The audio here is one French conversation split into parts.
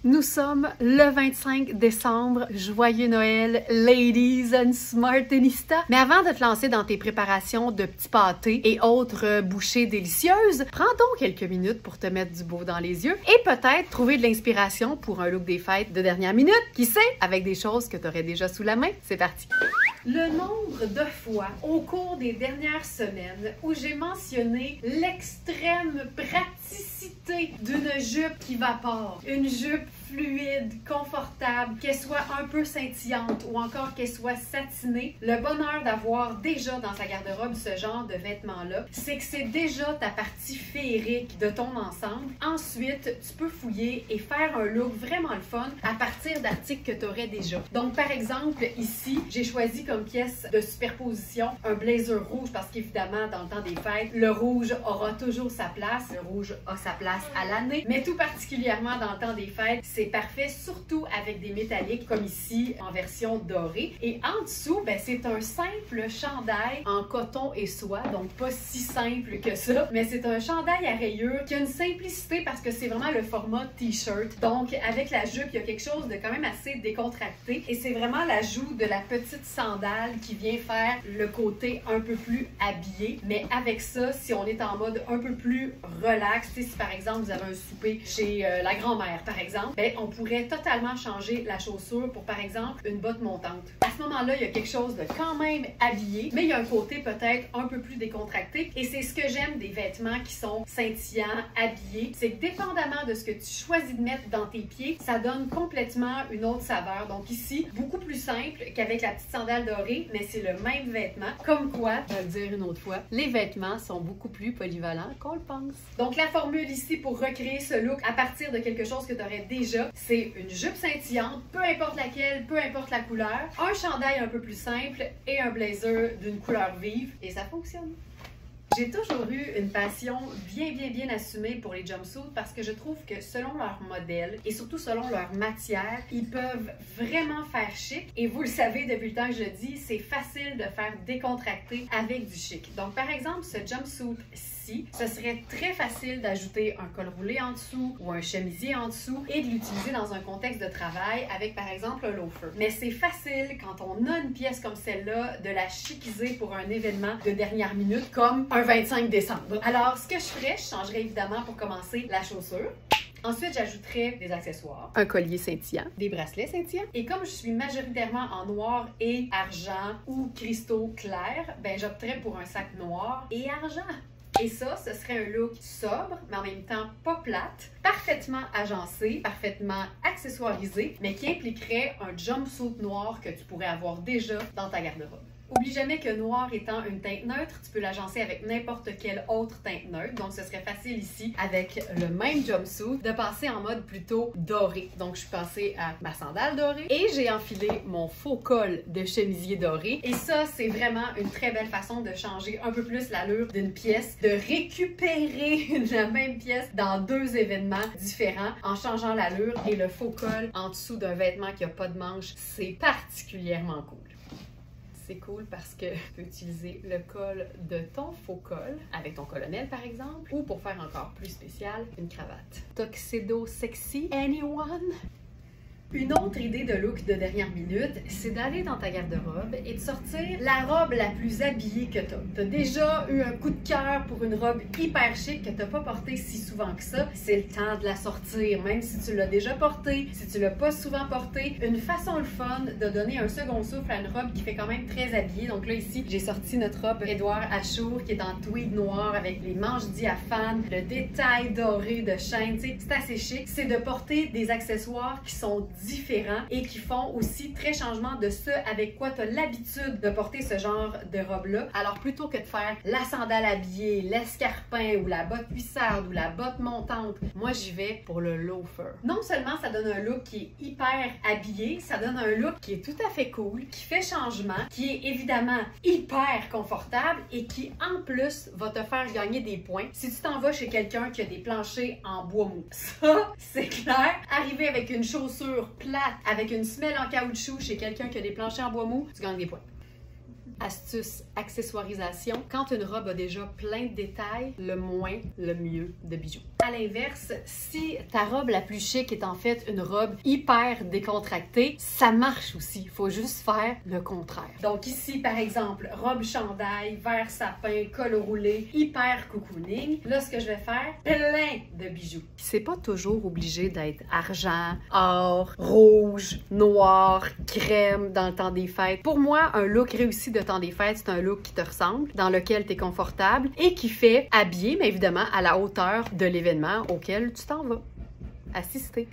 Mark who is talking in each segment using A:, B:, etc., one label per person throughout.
A: Nous sommes le 25 décembre. Joyeux Noël, ladies and smartinistas! Mais avant de te lancer dans tes préparations de petits pâtés et autres bouchées délicieuses, prends donc quelques minutes pour te mettre du beau dans les yeux et peut-être trouver de l'inspiration pour un look des fêtes de dernière minute. Qui sait, avec des choses que tu aurais déjà sous la main. C'est parti! Le nombre de fois au cours des dernières semaines où j'ai mentionné l'extrême praticité d'une jupe qui vapore, une jupe fluide, confortable, qu'elle soit un peu scintillante ou encore qu'elle soit satinée, le bonheur d'avoir déjà dans sa garde-robe ce genre de vêtements-là, c'est que c'est déjà ta partie féerique de ton ensemble. Ensuite, tu peux fouiller et faire un look vraiment le fun à partir d'articles que tu aurais déjà. Donc, par exemple, ici, j'ai choisi comme pièce de superposition un blazer rouge parce qu'évidemment, dans le temps des fêtes, le rouge aura toujours sa place. Le rouge a sa place à l'année, mais tout particulièrement dans le temps des fêtes, c'est parfait, surtout avec des métalliques comme ici en version dorée. Et en dessous, ben, c'est un simple chandail en coton et soie, donc pas si simple que ça, mais c'est un chandail à rayures qui a une simplicité parce que c'est vraiment le format t-shirt. Donc avec la jupe, il y a quelque chose de quand même assez décontracté et c'est vraiment l'ajout de la petite sandale qui vient faire le côté un peu plus habillé. Mais avec ça, si on est en mode un peu plus relax, si par exemple vous avez un souper chez la grand-mère par exemple, ben, on pourrait totalement changer la chaussure pour, par exemple, une botte montante. À ce moment-là, il y a quelque chose de quand même habillé, mais il y a un côté peut-être un peu plus décontracté. Et c'est ce que j'aime des vêtements qui sont scintillants, habillés. C'est que dépendamment de ce que tu choisis de mettre dans tes pieds, ça donne complètement une autre saveur. Donc ici, beaucoup plus simple qu'avec la petite sandale dorée, mais c'est le même vêtement. Comme quoi, je vais le dire une autre fois, les vêtements sont beaucoup plus polyvalents qu'on le pense. Donc la formule ici pour recréer ce look à partir de quelque chose que tu aurais déjà, c'est une jupe scintillante, peu importe laquelle, peu importe la couleur, un chandail un peu plus simple et un blazer d'une couleur vive et ça fonctionne. J'ai toujours eu une passion bien assumée pour les jumpsuits parce que je trouve que selon leur modèle et surtout selon leur matière, ils peuvent vraiment faire chic. Et vous le savez depuis le temps que je dis, c'est facile de faire décontracter avec du chic. Donc par exemple, ce jumpsuit-ci, ce serait très facile d'ajouter un col roulé en dessous ou un chemisier en dessous et de l'utiliser dans un contexte de travail avec par exemple un loafer. Mais c'est facile quand on a une pièce comme celle-là de la chiquiser pour un événement de dernière minute comme un 25 décembre. Alors, ce que je ferais, je changerais évidemment pour commencer la chaussure. Ensuite, j'ajouterais des accessoires, un collier scintillant, des bracelets scintillants. Et comme je suis majoritairement en noir et argent ou cristaux clairs, ben j'opterais pour un sac noir et argent. Et ça, ce serait un look sobre, mais en même temps pas plate, parfaitement agencé, parfaitement accessoirisé, mais qui impliquerait un jumpsuit noir que tu pourrais avoir déjà dans ta garde-robe. Oublie jamais que noir étant une teinte neutre, tu peux l'agencer avec n'importe quelle autre teinte neutre. Donc, ce serait facile ici, avec le même jumpsuit, de passer en mode plutôt doré. Donc, je suis passée à ma sandale dorée et j'ai enfilé mon faux col de chemisier doré. Et ça, c'est vraiment une très belle façon de changer un peu plus l'allure d'une pièce, de récupérer la même pièce dans deux événements différents en changeant l'allure. Et le faux col en dessous d'un vêtement qui n'a pas de manche, c'est particulièrement cool. C'est cool parce que tu peux utiliser le col de ton faux col avec ton colonel par exemple ou pour faire encore plus spécial, une cravate. Tuxedo sexy, anyone? Une autre idée de look de dernière minute, c'est d'aller dans ta garde-robe et de sortir la robe la plus habillée que tu as. Tu as déjà eu un coup de cœur pour une robe hyper chic que tu n'as pas portée si souvent que ça. C'est le temps de la sortir, même si tu l'as déjà portée, si tu l'as pas souvent portée. Une façon le fun de donner un second souffle à une robe qui fait quand même très habillée. Donc là, ici, j'ai sorti notre robe Édouard Achour qui est en tweed noir avec les manches diaphanes, le détail doré de chaîne. C'est assez chic. C'est de porter des accessoires qui sont différents et qui font aussi très changement de ce avec quoi tu as l'habitude de porter ce genre de robe-là. Alors plutôt que de faire la sandale habillée, l'escarpin ou la botte cuissarde ou la botte montante, moi j'y vais pour le loafer. Non seulement ça donne un look qui est hyper habillé, ça donne un look qui est tout à fait cool, qui fait changement, qui est évidemment hyper confortable et qui en plus va te faire gagner des points si tu t'en vas chez quelqu'un qui a des planchers en bois mou. Ça, c'est clair. Arriver avec une chaussure plate, avec une semelle en caoutchouc chez quelqu'un qui a des planchers en bois mou, tu gagnes des points. Astuce accessoirisation, quand une robe a déjà plein de détails, le moins, le mieux de bijoux. À l'inverse, si ta robe la plus chic est en fait une robe hyper décontractée, ça marche aussi. Il faut juste faire le contraire. Donc ici, par exemple, robe chandail, vert sapin, col roulé, hyper cocooning. Là, ce que je vais faire, plein de bijoux. C'est pas toujours obligé d'être argent, or, rouge, noir, crème dans le temps des fêtes. Pour moi, un look réussi de temps des fêtes, c'est un look qui te ressemble, dans lequel tu es confortable et qui fait habillé, mais évidemment à la hauteur de l'événement auquel tu t'en vas assister.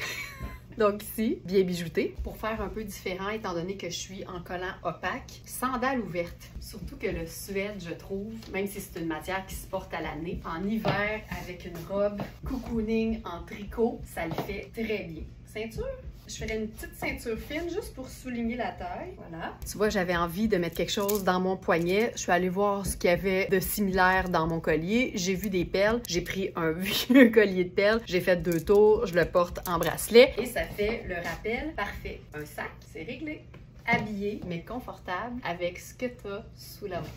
A: Donc ici, bien bijouté. Pour faire un peu différent, étant donné que je suis en collant opaque, sandales ouvertes. Surtout que le suède, je trouve, même si c'est une matière qui se porte à l'année, en hiver, avec une robe cocooning en tricot, ça le fait très bien. Ceinture? Je ferais une petite ceinture fine juste pour souligner la taille. Voilà. Tu vois, j'avais envie de mettre quelque chose dans mon poignet. Je suis allée voir ce qu'il y avait de similaire dans mon collier. J'ai vu des perles. J'ai pris un vieux collier de perles. J'ai fait 2 tours. Je le porte en bracelet. Et ça fait le rappel parfait. Un sac, c'est réglé. Habillé, mais confortable avec ce que tu as sous la main.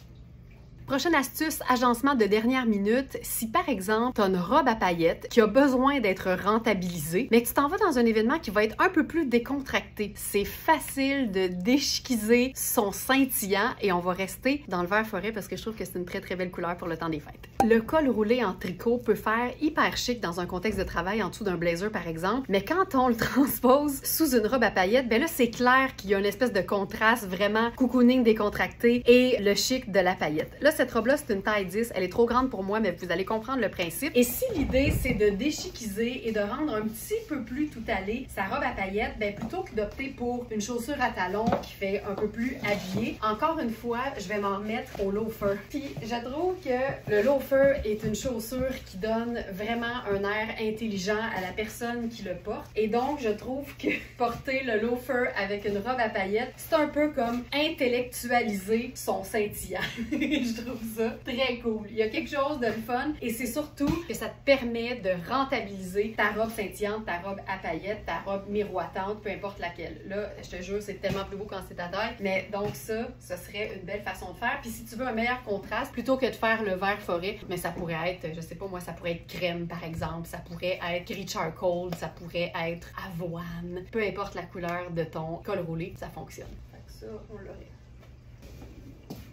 A: Prochaine astuce, agencement de dernière minute. Si par exemple, tu as une robe à paillettes qui a besoin d'être rentabilisée, mais que tu t'en vas dans un événement qui va être un peu plus décontracté, c'est facile de déchiquiser son scintillant et on va rester dans le vert forêt parce que je trouve que c'est une très très belle couleur pour le temps des fêtes. Le col roulé en tricot peut faire hyper chic dans un contexte de travail en dessous d'un blazer par exemple, mais quand on le transpose sous une robe à paillettes, ben là c'est clair qu'il y a une espèce de contraste vraiment cocooning décontracté et le chic de la paillette. Là, cette robe-là, c'est une taille 10. Elle est trop grande pour moi, mais vous allez comprendre le principe. Et si l'idée, c'est de déchiquiser et de rendre un petit peu plus tout allé sa robe à paillettes, ben plutôt que d'opter pour une chaussure à talons qui fait un peu plus habillée, encore une fois, je vais m'en remettre au loafer. Puis, je trouve que le loafer est une chaussure qui donne vraiment un air intelligent à la personne qui le porte. Et donc, je trouve que porter le loafer avec une robe à paillettes, c'est un peu comme intellectualiser son scintillant. Je trouve ça très cool. Il y a quelque chose de fun et c'est surtout que ça te permet de rentabiliser ta robe scintillante, ta robe à paillettes, ta robe miroitante, peu importe laquelle. Là, je te jure, c'est tellement plus beau quand c'est ta taille. Mais donc ça, ce serait une belle façon de faire. Puis si tu veux un meilleur contraste, plutôt que de faire le vert forêt, mais ça pourrait être, je sais pas moi, ça pourrait être crème par exemple, ça pourrait être gris charcoal, ça pourrait être avoine. Peu importe la couleur de ton col roulé, ça fonctionne. Fait que ça, on l'aurait.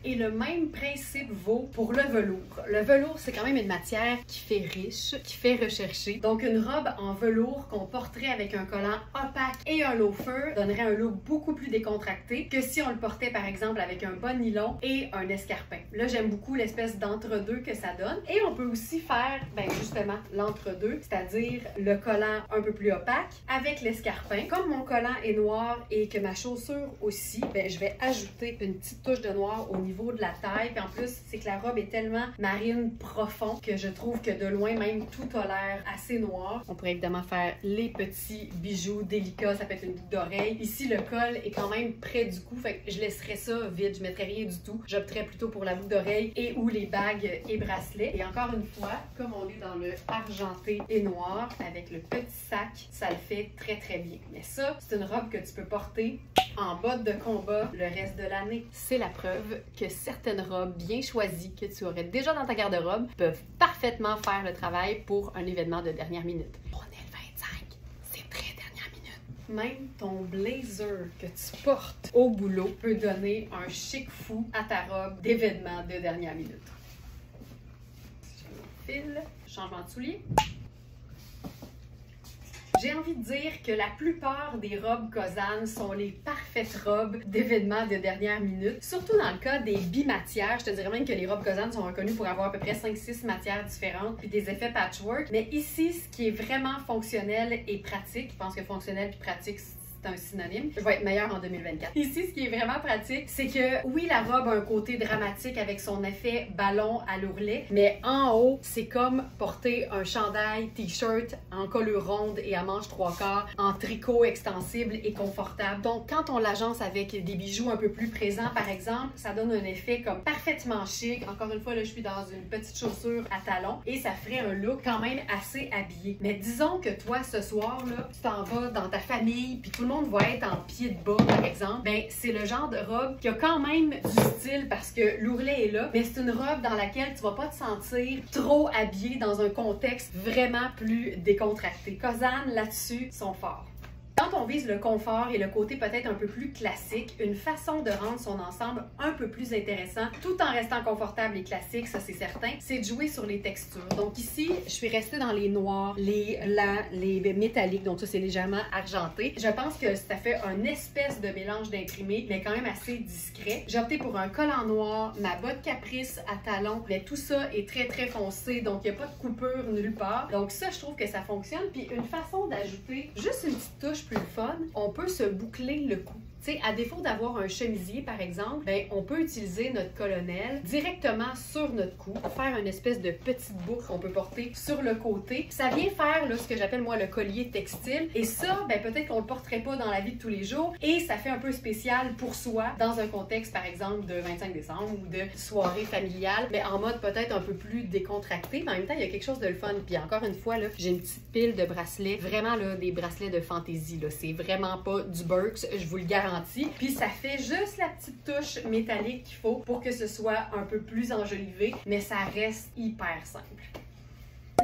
A: Et le même principe vaut pour le velours. Le velours, c'est quand même une matière qui fait riche, qui fait rechercher. Donc, une robe en velours qu'on porterait avec un collant opaque et un loafer donnerait un look beaucoup plus décontracté que si on le portait, par exemple, avec un bas nylon et un escarpin. Là, j'aime beaucoup l'espèce d'entre-deux que ça donne. Et on peut aussi faire, ben justement, l'entre-deux, c'est-à-dire le collant un peu plus opaque avec l'escarpin. Comme mon collant est noir et que ma chaussure aussi, ben je vais ajouter une petite touche de noir au niveau de la taille. Puis en plus, c'est que la robe est tellement marine profond que je trouve que de loin, même tout a l'air assez noir. On pourrait évidemment faire les petits bijoux délicats. Ça peut être une boucle d'oreille. Ici, le col est quand même près du cou. Fait que je laisserais ça vide. Je mettrais rien du tout. J'opterais plutôt pour la boucle d'oreille et ou les bagues et bracelets. Et encore une fois, comme on est dans le argenté et noir, avec le petit sac, ça le fait très très bien. Mais ça, c'est une robe que tu peux porter en bottes de combat le reste de l'année. C'est la preuve que certaines robes bien choisies que tu aurais déjà dans ta garde-robe peuvent parfaitement faire le travail pour un événement de dernière minute. On est le 25, c'est très dernière minute. Même ton blazer que tu portes au boulot peut donner un chic fou à ta robe d'événement de dernière minute. Fil, changement de soulier. J'ai envie de dire que la plupart des robes Cosane sont les parfaites robes d'événements de dernière minute. Surtout dans le cas des bimatières. Je te dirais même que les robes Cosane sont reconnues pour avoir à peu près 5-6 matières différentes et des effets patchwork. Mais ici, ce qui est vraiment fonctionnel et pratique, je pense que fonctionnel et pratique, c'est un synonyme. Je vais être meilleure en 2024. Ici, ce qui est vraiment pratique, c'est que oui, la robe a un côté dramatique avec son effet ballon à l'ourlet, mais en haut, c'est comme porter un chandail t-shirt en colure ronde et à manches 3/4, en tricot extensible et confortable. Donc, quand on l'agence avec des bijoux un peu plus présents, par exemple, ça donne un effet comme parfaitement chic. Encore une fois, là, je suis dans une petite chaussure à talons et ça ferait un look quand même assez habillé. Mais disons que toi, ce soir, là, tu t'en vas dans ta famille puis tout le le monde va être en pied de bas, par exemple, ben c'est le genre de robe qui a quand même du style parce que l'ourlet est là, mais c'est une robe dans laquelle tu vas pas te sentir trop habillé dans un contexte vraiment plus décontracté. Kozan, là-dessus, sont forts. Quand on vise le confort et le côté peut-être un peu plus classique, une façon de rendre son ensemble un peu plus intéressant, tout en restant confortable et classique, ça c'est certain, c'est de jouer sur les textures. Donc ici, je suis restée dans les noirs, les blancs, les métalliques, donc ça c'est légèrement argenté. Je pense que ça fait un espèce de mélange d'imprimé, mais quand même assez discret. J'ai opté pour un col en noir, ma botte caprice à talons, mais tout ça est très foncé, donc il n'y a pas de coupure nulle part. Donc ça, je trouve que ça fonctionne. Puis une façon d'ajouter juste une petite touche plus fun, on peut se boucler le cou. Tu sais, à défaut d'avoir un chemisier, par exemple, ben, on peut utiliser notre colonel directement sur notre cou pour faire une espèce de petite boucle qu'on peut porter sur le côté. Ça vient faire là, ce que j'appelle moi le collier textile. Et ça, ben, peut-être qu'on le porterait pas dans la vie de tous les jours et ça fait un peu spécial pour soi dans un contexte, par exemple, de 25 décembre ou de soirée familiale, mais en mode peut-être un peu plus décontracté. Mais en même temps, il y a quelque chose de le fun. Puis encore une fois, là, j'ai une petite pile de bracelets, vraiment là, des bracelets de fantaisie. C'est vraiment pas du Birks, je vous le garantis. Puis ça fait juste la petite touche métallique qu'il faut pour que ce soit un peu plus enjolivé, mais ça reste hyper simple.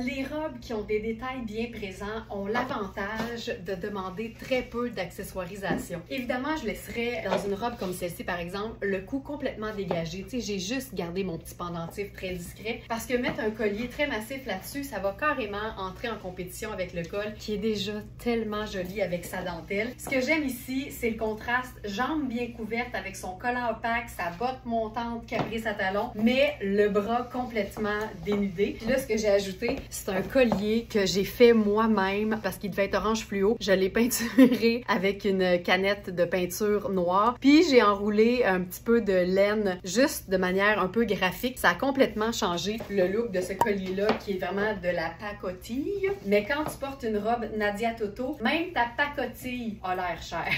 A: Les robes qui ont des détails bien présents ont l'avantage de demander très peu d'accessoirisation. Évidemment, je laisserais dans une robe comme celle-ci, par exemple, le cou complètement dégagé. Tu sais, j'ai juste gardé mon petit pendentif très discret parce que mettre un collier très massif là-dessus, ça va carrément entrer en compétition avec le col qui est déjà tellement joli avec sa dentelle. Ce que j'aime ici, c'est le contraste jambes bien couvertes avec son collant opaque, sa botte montante caprice à talons, mais le bras complètement dénudé. Puis là, ce que j'ai ajouté, c'est un collier que j'ai fait moi-même parce qu'il devait être orange fluo. Je l'ai peinturé avec une canette de peinture noire. Puis j'ai enroulé un petit peu de laine juste de manière un peu graphique. Ça a complètement changé le look de ce collier-là qui est vraiment de la pacotille. Mais quand tu portes une robe Nadia Toto, même ta pacotille a l'air chère.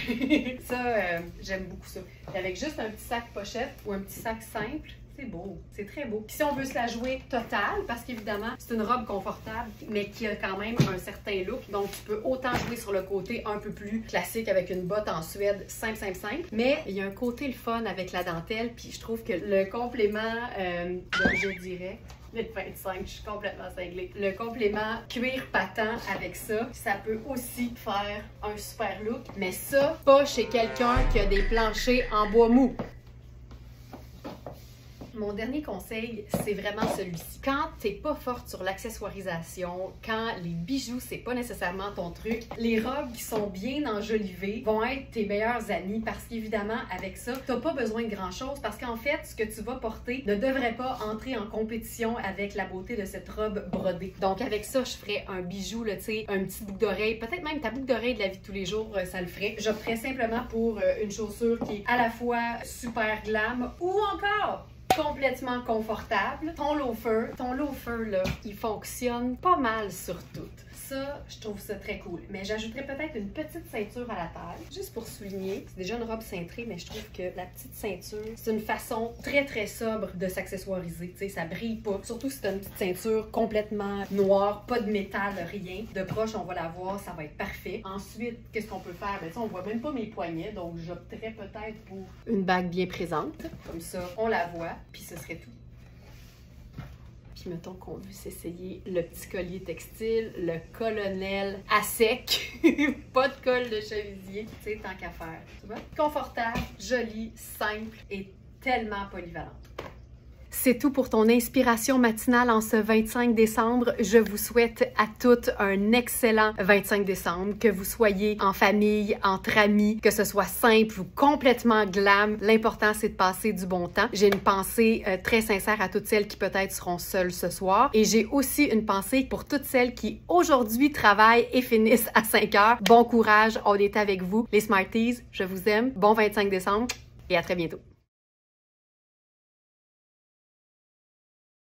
A: Ça, j'aime beaucoup ça. Et avec juste un petit sac pochette ou un petit sac simple, c'est beau, c'est très beau. Puis si on veut se la jouer totale, parce qu'évidemment, c'est une robe confortable, mais qui a quand même un certain look. Donc, tu peux autant jouer sur le côté un peu plus classique avec une botte en suède simple. Mais il y a un côté le fun avec la dentelle. Puis je trouve que le complément, je dirais, le 25, je suis complètement cinglée. Le complément cuir patent avec ça, ça peut aussi faire un super look. Mais ça, pas chez quelqu'un qui a des planchers en bois mou. Mon dernier conseil, c'est vraiment celui-ci. Quand t'es pas forte sur l'accessoirisation, quand les bijoux, c'est pas nécessairement ton truc, les robes qui sont bien enjolivées vont être tes meilleures amies parce qu'évidemment, avec ça, t'as pas besoin de grand-chose parce qu'en fait, ce que tu vas porter ne devrait pas entrer en compétition avec la beauté de cette robe brodée. Donc avec ça, je ferais un bijou, là, tu sais, un petit boucle d'oreille, peut-être même ta boucle d'oreille de la vie de tous les jours, ça le ferait. J'opterais simplement pour une chaussure qui est à la fois super glam ou encore complètement confortable. Ton loafer là, il fonctionne pas mal sur tout. Ça, je trouve ça très cool. Mais j'ajouterais peut-être une petite ceinture à la taille, juste pour souligner. C'est déjà une robe cintrée, mais je trouve que la petite ceinture, c'est une façon très sobre de s'accessoiriser. Tu sais, ça brille pas. Surtout si t'as une petite ceinture complètement noire, pas de métal, rien. De proche, on va la voir, ça va être parfait. Ensuite, qu'est-ce qu'on peut faire? Ben, on voit même pas mes poignets, donc j'opterais peut-être pour une bague bien présente. Comme ça, on la voit, puis ce serait tout. Puis mettons qu'on veut s'essayer le petit collier textile, le colonel à sec, pas de col de chevisier, tu sais, tant qu'à faire. Tu vois? Confortable, joli, simple et tellement polyvalente. C'est tout pour ton inspiration matinale en ce 25 décembre. Je vous souhaite à toutes un excellent 25 décembre, que vous soyez en famille, entre amis, que ce soit simple ou complètement glam. L'important, c'est de passer du bon temps. J'ai une pensée très sincère à toutes celles qui peut-être seront seules ce soir. Et j'ai aussi une pensée pour toutes celles qui aujourd'hui travaillent et finissent à 5 heures. Bon courage, on est avec vous. Les Smarties, je vous aime. Bon 25 décembre et à très bientôt.